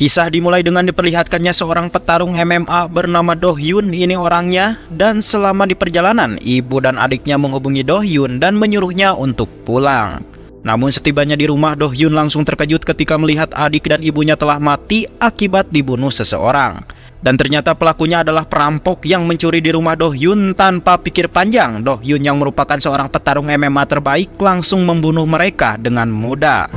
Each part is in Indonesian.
Kisah dimulai dengan diperlihatkannya seorang petarung MMA bernama Do Hyun, ini orangnya, dan selama di perjalanan, ibu dan adiknya menghubungi Do Hyun dan menyuruhnya untuk pulang. Namun setibanya di rumah, Do Hyun langsung terkejut ketika melihat adik dan ibunya telah mati akibat dibunuh seseorang. Dan ternyata pelakunya adalah perampok yang mencuri di rumah Do Hyun. Tanpa pikir panjang, Do Hyun yang merupakan seorang petarung MMA terbaik langsung membunuh mereka dengan mudah.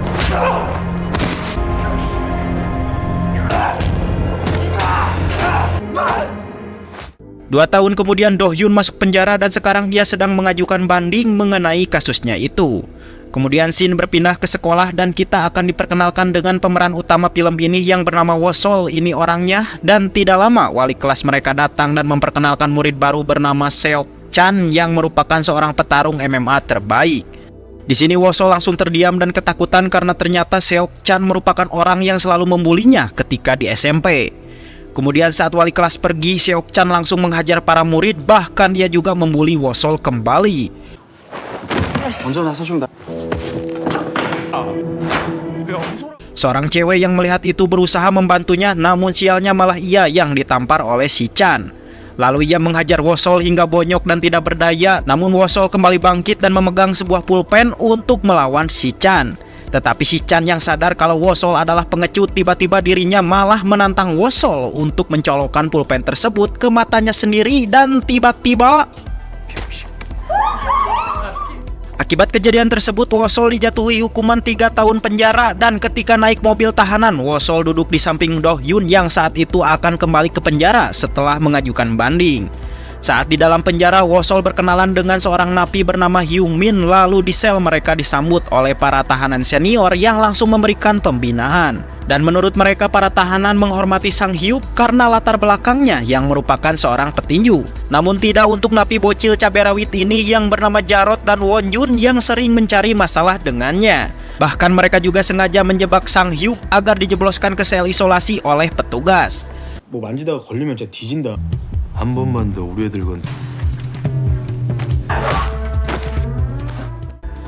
2 tahun kemudian Do Hyun masuk penjara dan sekarang dia sedang mengajukan banding mengenai kasusnya itu. Kemudian scene berpindah ke sekolah dan kita akan diperkenalkan dengan pemeran utama film ini yang bernama Wosol, ini orangnya. Dan tidak lama wali kelas mereka datang dan memperkenalkan murid baru bernama Seok Chan yang merupakan seorang petarung MMA terbaik. Di sini Wosol langsung terdiam dan ketakutan karena ternyata Seok Chan merupakan orang yang selalu membulinya ketika di SMP. Kemudian saat wali kelas pergi, Seok Chan langsung menghajar para murid, bahkan dia juga membuli Wosol kembali. Seorang cewek yang melihat itu berusaha membantunya, namun sialnya malah ia yang ditampar oleh si Chan. Lalu ia menghajar Wosol hingga bonyok dan tidak berdaya, namun Wosol kembali bangkit dan memegang sebuah pulpen untuk melawan si Chan. Tetapi si Chan yang sadar kalau Wosol adalah pengecut, tiba-tiba dirinya malah menantang Wosol untuk mencolokkan pulpen tersebut ke matanya sendiri dan tiba-tiba akibat kejadian tersebut Wosol dijatuhi hukuman 3 tahun penjara. Dan ketika naik mobil tahanan, Wosol duduk di samping Do Hyun yang saat itu akan kembali ke penjara setelah mengajukan banding. Saat di dalam penjara, Wosol berkenalan dengan seorang napi bernama Hyung Min. Lalu di sel mereka disambut oleh para tahanan senior yang langsung memberikan pembinaan. Dan menurut mereka para tahanan menghormati Sang Hyuk karena latar belakangnya yang merupakan seorang petinju. Namun tidak untuk napi bocil cabai rawit ini yang bernama Jarot dan Won Jun yang sering mencari masalah dengannya. Bahkan mereka juga sengaja menjebak Sang Hyuk agar dijebloskan ke sel isolasi oleh petugas. 뭐 만지다가 걸리면 진짜 뒤진다. 한 번만 더 우리 애들 건.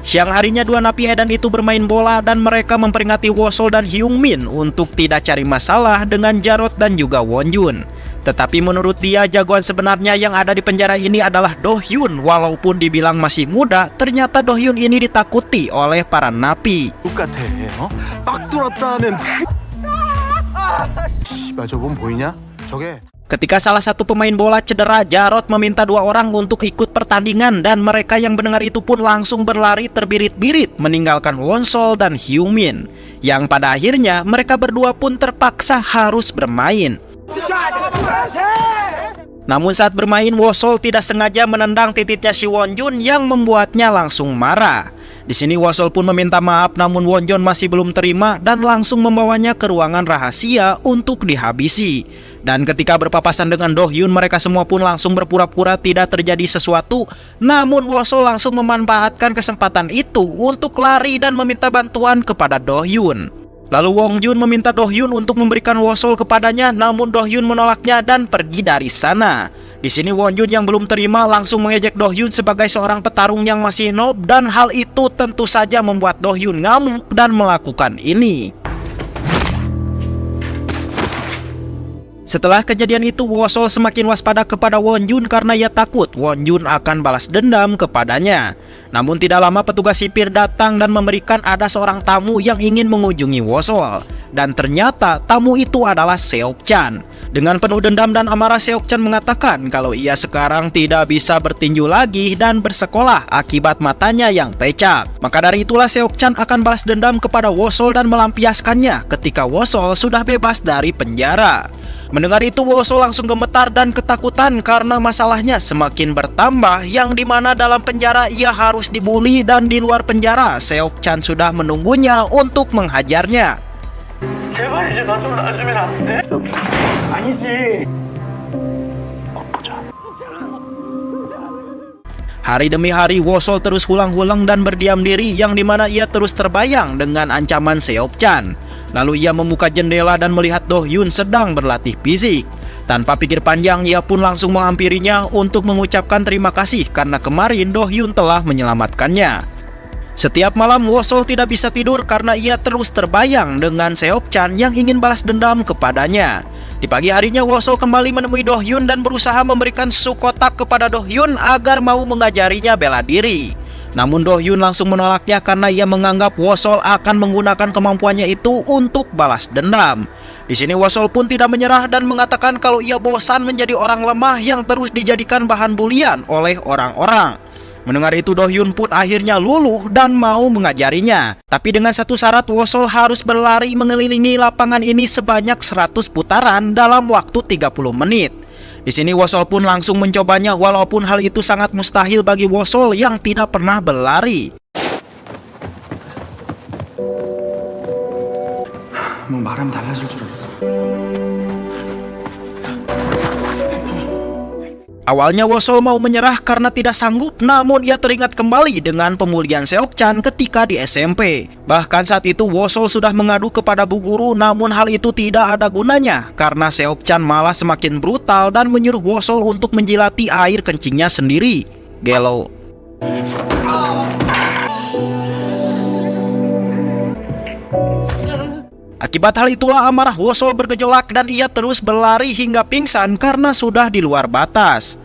Siang harinya 2 napi edan itu bermain bola dan mereka memperingati Wosol dan Hyung Min untuk tidak cari masalah dengan Jarot dan juga Won Jun. Tetapi menurut dia, jagoan sebenarnya yang ada di penjara ini adalah Do Hyun. Walaupun dibilang masih muda, ternyata Do Hyun ini ditakuti oleh para napi. 똑같아. 빡 돌았다 하면. 씨발 저건 보이냐? 저게. Ketika salah satu pemain bola cedera, Jarot meminta 2 orang untuk ikut pertandingan dan mereka yang mendengar itu pun langsung berlari terbirit-birit meninggalkan Wosol dan Hyung Min, yang pada akhirnya mereka berdua pun terpaksa harus bermain. Namun saat bermain, Wosol tidak sengaja menendang titiknya si Won Jun yang membuatnya langsung marah. Di sini Wosol pun meminta maaf, namun Won Jun masih belum terima dan langsung membawanya ke ruangan rahasia untuk dihabisi. Dan ketika berpapasan dengan Do Hyun, mereka semua pun langsung berpura-pura tidak terjadi sesuatu. Namun Wosol langsung memanfaatkan kesempatan itu untuk lari dan meminta bantuan kepada Do Hyun. Lalu Won Jun meminta Do Hyun untuk memberikan Wosol kepadanya, namun Do Hyun menolaknya dan pergi dari sana. Di sini Won Jun yang belum terima langsung mengejek Do Hyun sebagai seorang petarung yang masih noob, dan hal itu tentu saja membuat Do Hyun ngamuk dan melakukan ini. Setelah kejadian itu, Wosol semakin waspada kepada Won Jun karena ia takut Won Jun akan balas dendam kepadanya. Namun tidak lama petugas sipir datang dan memberikan ada seorang tamu yang ingin mengunjungi Wosol. Dan ternyata tamu itu adalah Seok Chan. Dengan penuh dendam dan amarah, Seok Chan mengatakan kalau ia sekarang tidak bisa bertinju lagi dan bersekolah akibat matanya yang pecah. Maka dari itulah Seok Chan akan balas dendam kepada Wosol dan melampiaskannya ketika Wosol sudah bebas dari penjara. Mendengar itu, Wosol langsung gemetar dan ketakutan karena masalahnya semakin bertambah, yang dimana dalam penjara ia harus dibully dan di luar penjara Seok Chan sudah menunggunya untuk menghajarnya. 제발 이제 나 좀 놔주면 안 돼? 아니지. Hari demi hari Wosol terus hulang-hulang dan berdiam diri, yang dimana ia terus terbayang dengan ancaman Seok Chan. Lalu ia membuka jendela dan melihat Do Hyun sedang berlatih fisik. Tanpa pikir panjang, ia pun langsung menghampirinya untuk mengucapkan terima kasih karena kemarin Do Hyun telah menyelamatkannya. Setiap malam Wosol tidak bisa tidur karena ia terus terbayang dengan Seok-chan yang ingin balas dendam kepadanya. Di pagi harinya Wosol kembali menemui Do-hyun dan berusaha memberikan susu kotak kepada Do-hyun agar mau mengajarinya bela diri. Namun Do-hyun langsung menolaknya karena ia menganggap Wosol akan menggunakan kemampuannya itu untuk balas dendam. Di sini Wosol pun tidak menyerah dan mengatakan kalau ia bosan menjadi orang lemah yang terus dijadikan bahan bulian oleh orang-orang. Mendengar itu Do-hyun pun akhirnya luluh dan mau mengajarinya. Tapi dengan satu syarat, Wosol harus berlari mengelilingi lapangan ini sebanyak 100 putaran dalam waktu 30 menit. Di sini Wosol pun langsung mencobanya walaupun hal itu sangat mustahil bagi Wosol yang tidak pernah berlari. 뭐 말하면 달라질 줄 알았어. Awalnya Wosol mau menyerah karena tidak sanggup, namun ia teringat kembali dengan pemulihan Seok-chan ketika di SMP. Bahkan saat itu Wosol sudah mengadu kepada Bu Guru, namun hal itu tidak ada gunanya karena Seok-chan malah semakin brutal dan menyuruh Wosol untuk menjilati air kencingnya sendiri. Gelo. Akibat hal itulah amarah Wosol bergejolak dan ia terus berlari hingga pingsan karena sudah di luar batas.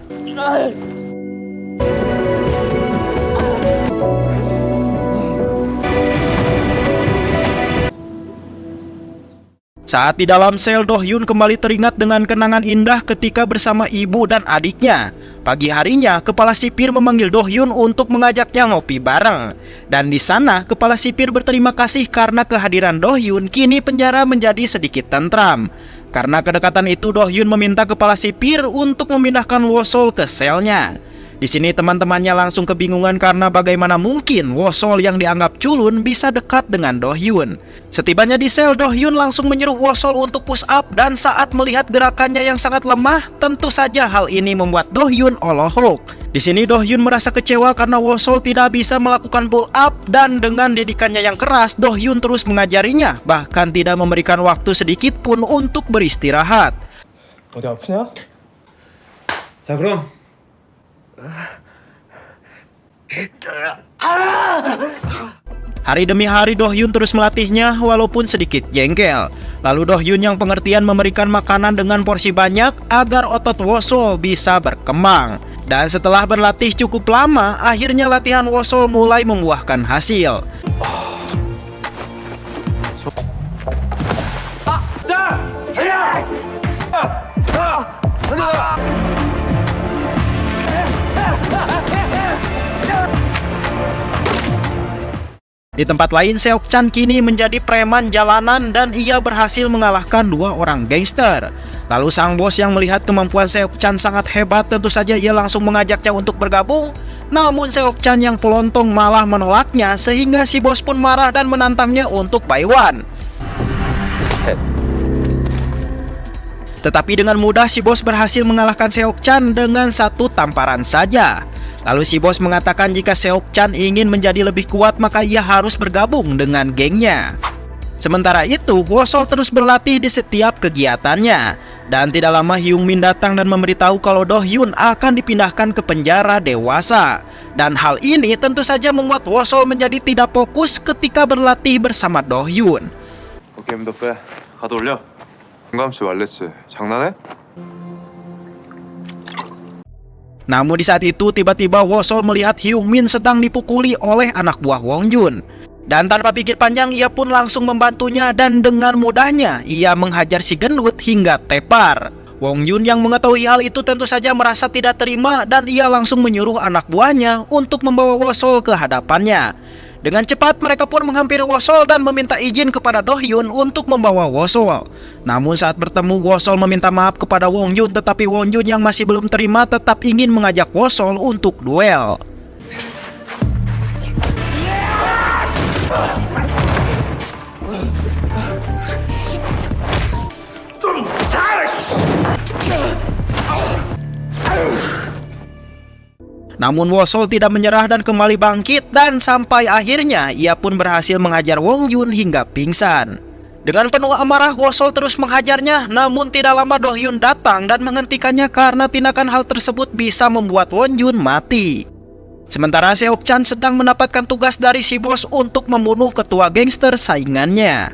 Saat di dalam sel, Do-hyun kembali teringat dengan kenangan indah ketika bersama ibu dan adiknya. Pagi harinya, kepala sipir memanggil Do-hyun untuk mengajaknya ngopi bareng. Dan di sana, kepala sipir berterima kasih karena kehadiran Do-hyun, kini penjara menjadi sedikit tentram. Karena kedekatan itu, Do-hyun meminta kepala sipir untuk memindahkan Wosol ke selnya. Di sini teman-temannya langsung kebingungan karena bagaimana mungkin Wosol yang dianggap culun bisa dekat dengan Do-hyun. Setibanya di sel, Do-hyun langsung menyuruh Wosol untuk push up dan saat melihat gerakannya yang sangat lemah, tentu saja hal ini membuat Do-hyun olohok. Di sini Do-hyun merasa kecewa karena Wosol tidak bisa melakukan pull up dan dengan didikannya yang keras, Do-hyun terus mengajarinya, bahkan tidak memberikan waktu sedikit pun untuk beristirahat. 어디 아프냐? 자 그럼 Hari demi hari Do-hyun terus melatihnya walaupun sedikit jengkel. Lalu Do-hyun yang pengertian memberikan makanan dengan porsi banyak agar otot Wosol bisa berkembang. Dan setelah berlatih cukup lama, akhirnya latihan Wosol mulai membuahkan hasil. Di tempat lain, Seok-chan kini menjadi preman jalanan dan ia berhasil mengalahkan 2 orang gangster. Lalu sang bos yang melihat kemampuan Seok-chan sangat hebat, tentu saja ia langsung mengajaknya untuk bergabung. Namun Seok-chan yang pelontong malah menolaknya sehingga si bos pun marah dan menantangnya untuk buy one. Tetapi dengan mudah si bos berhasil mengalahkan Seok-chan dengan 1 tamparan saja. Lalu si bos mengatakan jika Seok-chan ingin menjadi lebih kuat maka ia harus bergabung dengan gengnya. Sementara itu, Wosol terus berlatih di setiap kegiatannya. Dan tidak lama Hyungmin datang dan memberitahu kalau Do-hyun akan dipindahkan ke penjara dewasa. Dan hal ini tentu saja membuat Wosol menjadi tidak fokus ketika berlatih bersama Do-hyun. 게임도 빼. 가도 올려. 공감씨 말랬지. 장난해? Namun di saat itu tiba-tiba Wosol melihat Hyungmin sedang dipukuli oleh anak buah Wongjun. Dan tanpa pikir panjang ia pun langsung membantunya dan dengan mudahnya ia menghajar si gendut hingga tepar. Wongjun yang mengetahui hal itu tentu saja merasa tidak terima dan ia langsung menyuruh anak buahnya untuk membawa Wosol ke hadapannya. Dengan cepat mereka pun menghampiri Wosol dan meminta izin kepada Do-hyun untuk membawa Wosol. Namun saat bertemu, Wosol meminta maaf kepada Wongjun, tetapi Wongjun yang masih belum terima tetap ingin mengajak Wosol untuk duel. Namun Wosol tidak menyerah dan kembali bangkit dan sampai akhirnya ia pun berhasil menghajar Wongjun hingga pingsan. Dengan penuh amarah Wosol terus menghajarnya, namun tidak lama Do-hyun datang dan menghentikannya karena tindakan hal tersebut bisa membuat Wongjun mati. Sementara Seok Chan sedang mendapatkan tugas dari si bos untuk membunuh ketua gangster saingannya.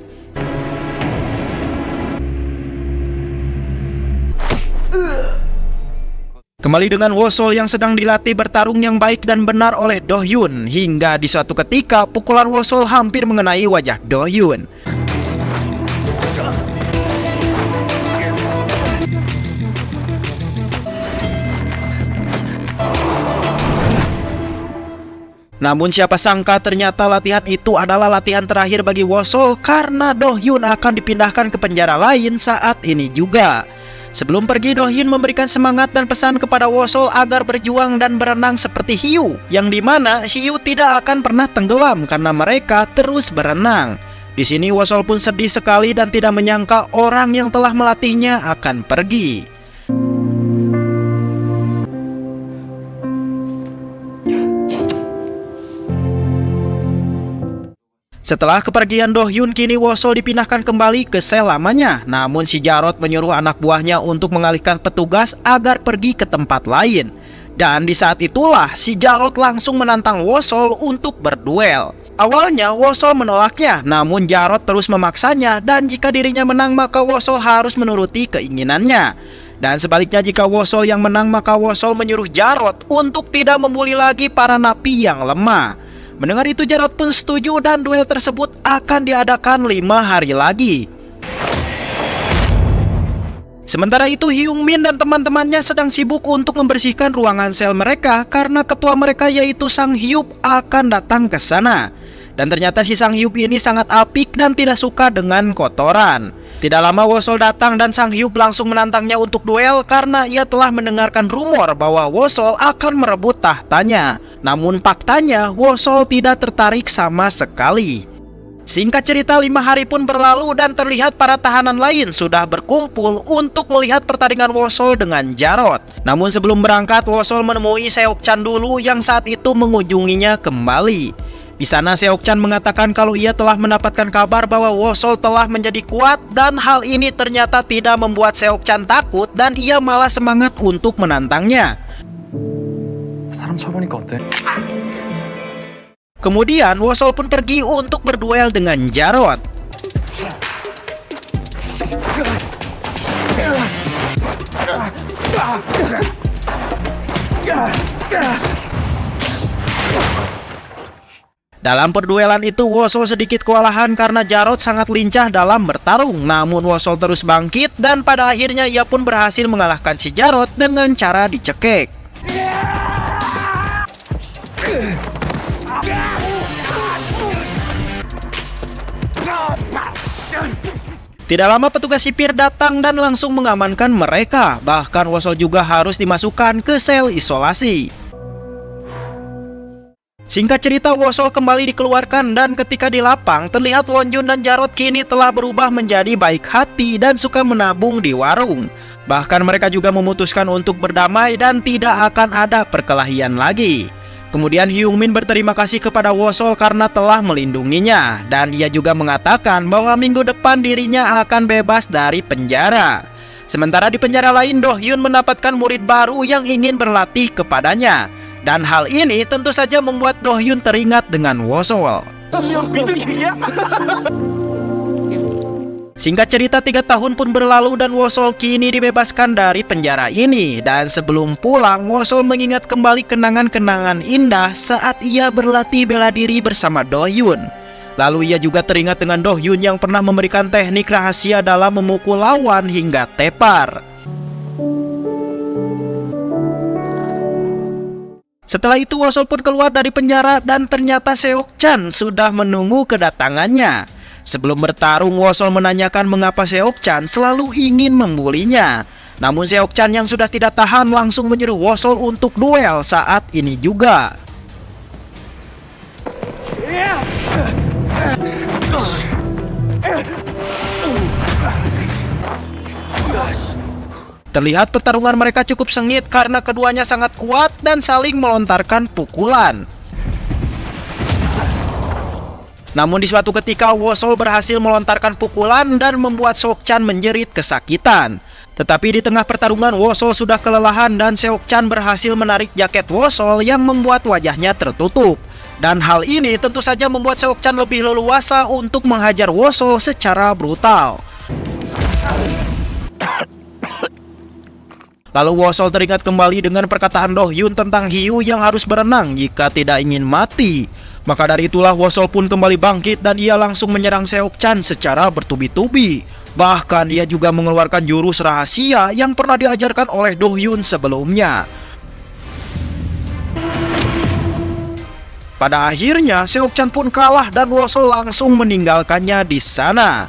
Kembali dengan Wosol yang sedang dilatih bertarung yang baik dan benar oleh Do Hyun, hingga di suatu ketika pukulan Wosol hampir mengenai wajah Do Hyun. Namun siapa sangka ternyata latihan itu adalah latihan terakhir bagi Wosol karena Do Hyun akan dipindahkan ke penjara lain saat ini juga. Sebelum pergi, Do Hyun memberikan semangat dan pesan kepada Wosol agar berjuang dan berenang seperti hiu, yang dimana hiu tidak akan pernah tenggelam karena mereka terus berenang. Di sini Wosol pun sedih sekali dan tidak menyangka orang yang telah melatihnya akan pergi. Setelah kepergian Do Hyun, kini Wosol dipindahkan kembali ke sel lamanya. Namun si Jarot menyuruh anak buahnya untuk mengalihkan petugas agar pergi ke tempat lain. Dan di saat itulah si Jarot langsung menantang Wosol untuk berduel. Awalnya Wosol menolaknya, namun Jarot terus memaksanya dan jika dirinya menang maka Wosol harus menuruti keinginannya. Dan sebaliknya jika Wosol yang menang maka Wosol menyuruh Jarot untuk tidak membuli lagi para napi yang lemah. Mendengar itu Jarot pun setuju dan duel tersebut akan diadakan 5 hari lagi. Sementara itu Hyung Min dan teman-temannya sedang sibuk untuk membersihkan ruangan sel mereka karena ketua mereka yaitu Sang Hyup akan datang ke sana. Dan ternyata si Sang Hyup ini sangat apik dan tidak suka dengan kotoran. Tidak lama Wosol datang dan Sang Hyup langsung menantangnya untuk duel karena ia telah mendengarkan rumor bahwa Wosol akan merebut tahtanya. Namun faktanya Wosol tidak tertarik sama sekali. Singkat cerita 5 hari pun berlalu dan terlihat para tahanan lain sudah berkumpul untuk melihat pertandingan Wosol dengan Jarot. Namun sebelum berangkat Wosol menemui Seok Chan dulu yang saat itu mengunjunginya kembali. Di sana Seok Chan mengatakan kalau ia telah mendapatkan kabar bahwa Wosol telah menjadi kuat dan hal ini ternyata tidak membuat Seok Chan takut dan ia malah semangat untuk menantangnya. 사람 쳐보니까 어때? Kemudian Wosol pun pergi untuk berduel dengan Jarot. Dalam perduelan itu Wosol sedikit kewalahan karena Jarot sangat lincah dalam bertarung. Namun Wosol terus bangkit dan pada akhirnya ia pun berhasil mengalahkan si Jarot dengan cara dicekik. Tidak lama petugas sipir datang dan langsung mengamankan mereka. Bahkan Wosol juga harus dimasukkan ke sel isolasi. Singkat cerita Wosol kembali dikeluarkan dan ketika di lapang terlihat Wonjun dan Jarot kini telah berubah menjadi baik hati dan suka menabung di warung. Bahkan mereka juga memutuskan untuk berdamai dan tidak akan ada perkelahian lagi. Kemudian Hyung Min berterima kasih kepada Wosol karena telah melindunginya. Dan ia juga mengatakan bahwa minggu depan dirinya akan bebas dari penjara. Sementara di penjara lain Do Hyun mendapatkan murid baru yang ingin berlatih kepadanya. Dan hal ini tentu saja membuat Do Hyun teringat dengan Wosol. Singkat cerita 3 tahun pun berlalu dan Wosol kini dibebaskan dari penjara ini. Dan sebelum pulang Wosol mengingat kembali kenangan-kenangan indah saat ia berlatih bela diri bersama Do Hyun. Lalu ia juga teringat dengan Do Hyun yang pernah memberikan teknik rahasia dalam memukul lawan hingga tepar. Setelah itu Wosol pun keluar dari penjara dan ternyata Seok Chan sudah menunggu kedatangannya. Sebelum bertarung Wosol menanyakan mengapa Seok Chan selalu ingin membulinya. Namun Seok Chan yang sudah tidak tahan langsung menyuruh Wosol untuk duel saat ini juga. Terlihat pertarungan mereka cukup sengit karena keduanya sangat kuat dan saling melontarkan pukulan. Namun di suatu ketika Wosol berhasil melontarkan pukulan dan membuat Seok Chan menjerit kesakitan. Tetapi di tengah pertarungan Wosol sudah kelelahan dan Seok-chan berhasil menarik jaket Wosol yang membuat wajahnya tertutup. Dan hal ini tentu saja membuat Seok-chan lebih leluasa untuk menghajar Wosol secara brutal. Lalu Wosol teringat kembali dengan perkataan Do-hyun tentang Hyu yang harus berenang jika tidak ingin mati. Maka dari itulah Wosol pun kembali bangkit dan ia langsung menyerang Seok-chan secara bertubi-tubi. Bahkan ia juga mengeluarkan jurus rahasia yang pernah diajarkan oleh Do-hyun sebelumnya. Pada akhirnya Seok-chan pun kalah dan Wosol langsung meninggalkannya di sana.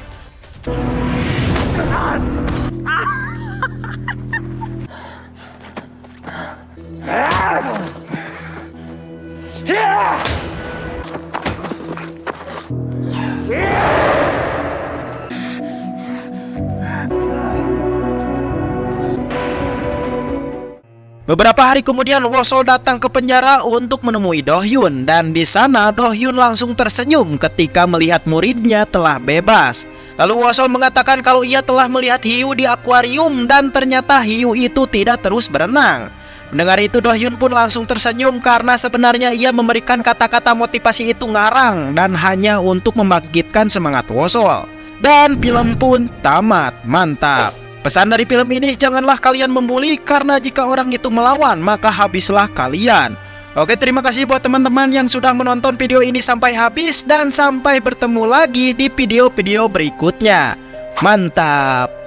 Beberapa hari kemudian Wosol datang ke penjara untuk menemui Do-hyun dan di sana Do-hyun langsung tersenyum ketika melihat muridnya telah bebas. Lalu Wosol mengatakan kalau ia telah melihat Hyu di akuarium dan ternyata Hyu itu tidak terus berenang. Mendengar itu Do-hyun pun langsung tersenyum karena sebenarnya ia memberikan kata-kata motivasi itu ngarang dan hanya untuk membangkitkan semangat Wosol. Dan film pun tamat. Mantap. Pesan dari film ini, janganlah kalian membuli karena jika orang itu melawan maka habislah kalian. Oke, terima kasih buat teman-teman yang sudah menonton video ini sampai habis dan sampai bertemu lagi di video-video berikutnya. Mantap.